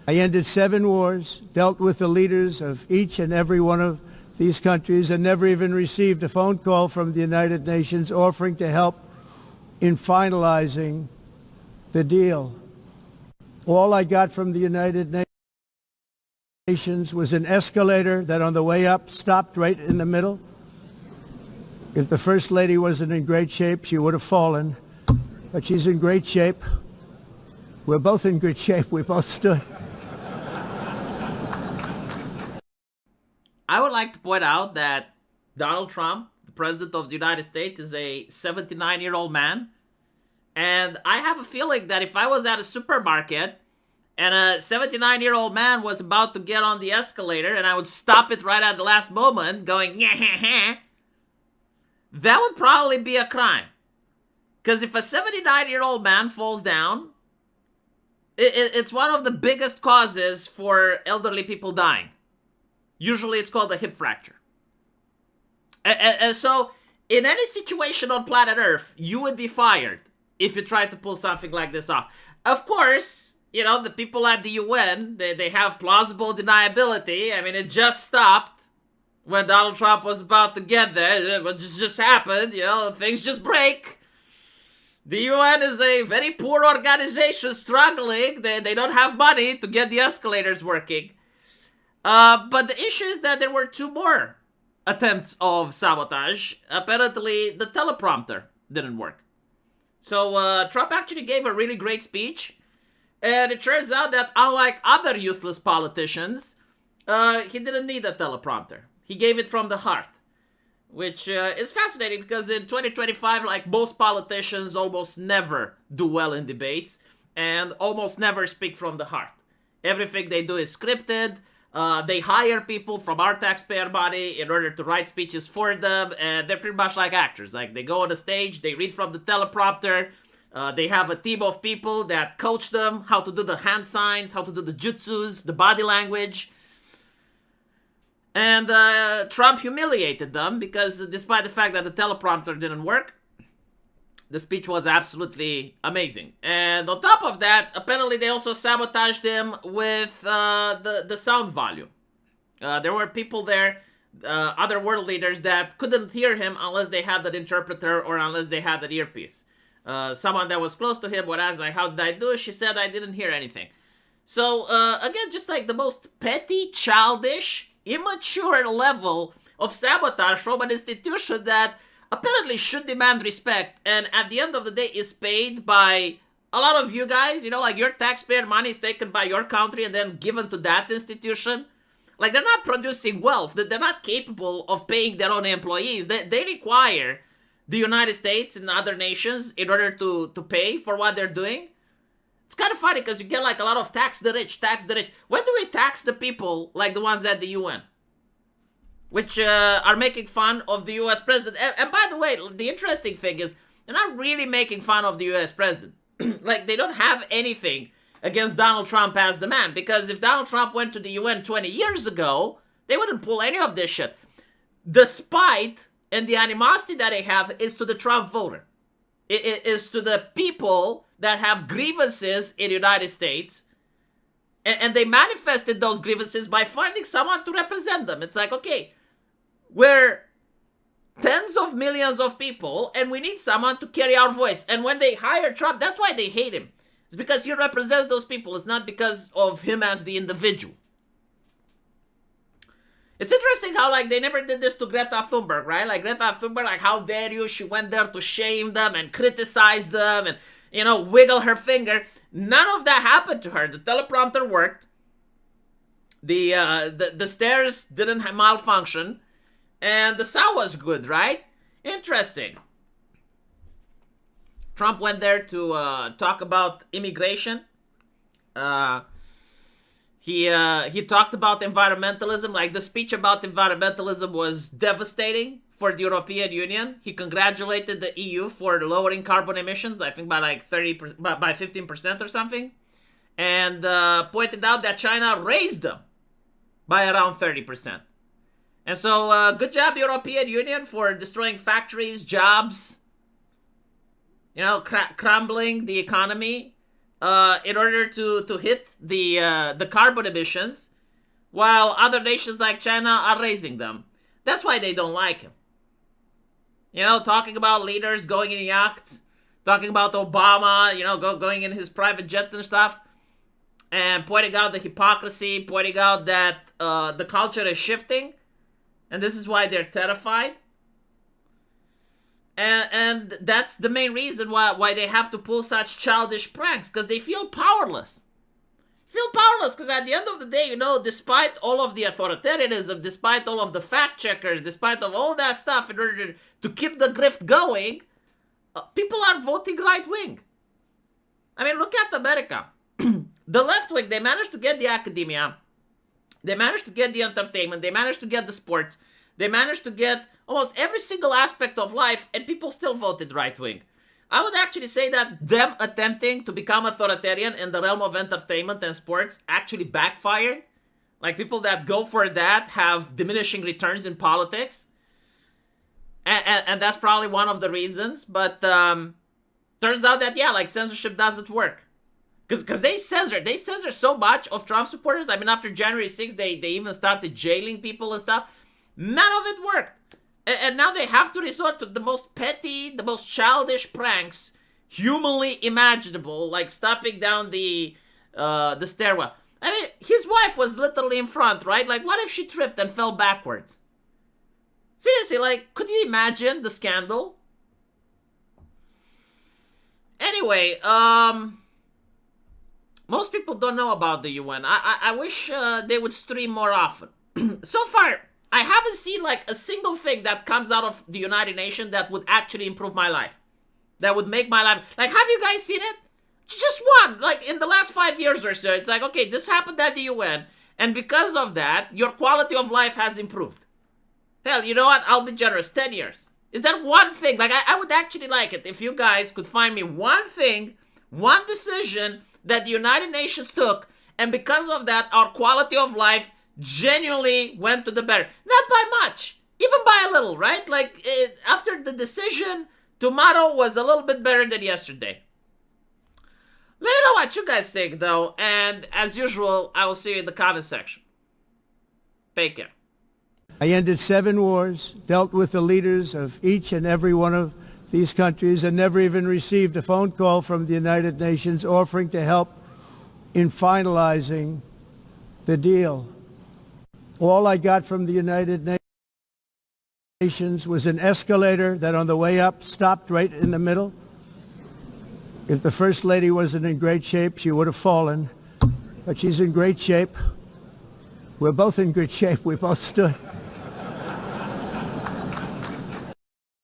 I ended 7 wars, dealt with the leaders of each and every one of these countries, and never even received a phone call from the United Nations offering to help in finalizing the deal. All I got from the United Nations was an escalator that on the way up stopped right in the middle. If the First Lady wasn't in great shape, she would have fallen. But she's in great shape. We're both in good shape. We both stood. I would like to point out that Donald Trump, the President of the United States, is a 79-year-old man. And I have a feeling that if I was at a supermarket and a 79-year-old man was about to get on the escalator and I would stop it right at the last moment going, yeah, that would probably be a crime. Because if a 79-year-old man falls down, it's one of the biggest causes for elderly people dying. Usually it's called a hip fracture. And so, in any situation on planet Earth, you would be fired if you tried to pull something like this off. Of course, you know, the people at the UN, they have plausible deniability. I mean, it just stopped when Donald Trump was about to get there. It just happened, you know, things just break. The UN is a very poor organization struggling. They don't have money to get the escalators working. But the issue is that there were 2 more attempts of sabotage. Apparently, the teleprompter didn't work. So Trump actually gave a really great speech. And it turns out that unlike other useless politicians, he didn't need a teleprompter. He gave it from the heart. Which is fascinating because in 2025, like most politicians almost never do well in debates. And almost never speak from the heart. Everything they do is scripted. They hire people from our taxpayer money in order to write speeches for them, and they're pretty much like actors. Like, they go on the stage, they read from the teleprompter, they have a team of people that coach them how to do the hand signs, how to do the jutsus, the body language. And Trump humiliated them because despite the fact that the teleprompter didn't work, the speech was absolutely amazing. And on top of that, apparently they also sabotaged him with the sound volume. There were people there, other world leaders, that couldn't hear him unless they had that interpreter or unless they had that earpiece. Someone that was close to him would ask, like, how did I do? She said, I didn't hear anything. So, again, just like the most petty, childish, immature level of sabotage from an institution that apparently should demand respect, and at the end of the day is paid by a lot of you guys, you know, like your taxpayer money is taken by your country and then given to that institution. Like, they're not producing wealth, they're not capable of paying their own employees. They require the United States and other nations in order to pay for what they're doing. It's kind of funny because you get like a lot of tax the rich. When do we tax the people like the ones at the UN? Which are making fun of the US president. And by the way, the interesting thing is, they're not really making fun of the US president. Like, they don't have anything against Donald Trump as the man. Because if Donald Trump went to the UN 20 years ago, they wouldn't pull any of this shit. The spite and the animosity that they have is to the Trump voter. It is to the people that have grievances in the United States. And they manifested those grievances by finding someone to represent them. It's like, okay, we're tens of millions of people, and we need someone to carry our voice. And when they hire Trump, that's why they hate him. It's because he represents those people. It's not because of him as the individual. It's interesting how, like, they never did this to Greta Thunberg, right? Like, Greta Thunberg, like, how dare you? She went there to shame them and criticize them and, you know, wiggle her finger. None of that happened to her. The teleprompter worked. The stairs didn't malfunction. And the sound was good, right? Interesting. Trump went there to talk about immigration. He talked about environmentalism. Like, the speech about environmentalism was devastating for the European Union. He congratulated the EU for lowering carbon emissions, I think by like 15% or something. And pointed out that China raised them by around 30%. And so, good job, European Union, for destroying factories, jobs, you know, crumbling the economy, in order to hit the carbon emissions, while other nations like China are raising them. That's why they don't like him. You know, talking about leaders going in yachts, talking about Obama, you know, going in his private jets and stuff, and pointing out the hypocrisy, pointing out that the culture is shifting, and this is why they're terrified. And that's the main reason why they have to pull such childish pranks, because they feel powerless. Feel powerless because at the end of the day, you know, despite all of the authoritarianism, despite all of the fact checkers, despite of all that stuff, in order to keep the grift going, people are voting right wing. I mean, look at America. The left wing, they managed to get the academia, they managed to get the entertainment, they managed to get the sports, they managed to get almost every single aspect of life, and people still voted right wing. I would actually say that them attempting to become authoritarian in the realm of entertainment and sports actually backfired. Like, people that go for that have diminishing returns in politics. And that's probably one of the reasons. But turns out that, yeah, like, censorship doesn't work. Because they censor so much of Trump supporters. I mean, after January 6th, they even started jailing people and stuff. None of it worked. And now they have to resort to the most petty, the most childish pranks humanly imaginable, like stopping down the stairwell. I mean, his wife was literally in front, right? Like, what if she tripped and fell backwards? Seriously, like, could you imagine the scandal? Anyway, most people don't know about the UN. I wish they would stream more often. So far, I haven't seen like a single thing that comes out of the United Nations that would actually improve my life. That would make my life. Like, have you guys seen it? Just one. Like, in the last 5 years or so. It's like, okay, this happened at the UN. And because of that, your quality of life has improved. Hell, you know what? I'll be generous. 10 years. Is that one thing? Like, I would actually like it if you guys could find me one thing, one decision that the United Nations took. And because of that, our quality of life genuinely went to the better. Not by much, even by a little, right? Like, after the decision, tomorrow was a little bit better than yesterday. Let me know what you guys think, though, and as usual, I will see you in the comment section. Take care. I ended 7 wars, dealt with the leaders of each and every one of these countries, and never even received a phone call from the United Nations offering to help in finalizing the deal. All I got from the United Nations was an escalator that on the way up stopped right in the middle. If the First Lady wasn't in great shape, she would have fallen. But she's in great shape. We're both in good shape. We both stood.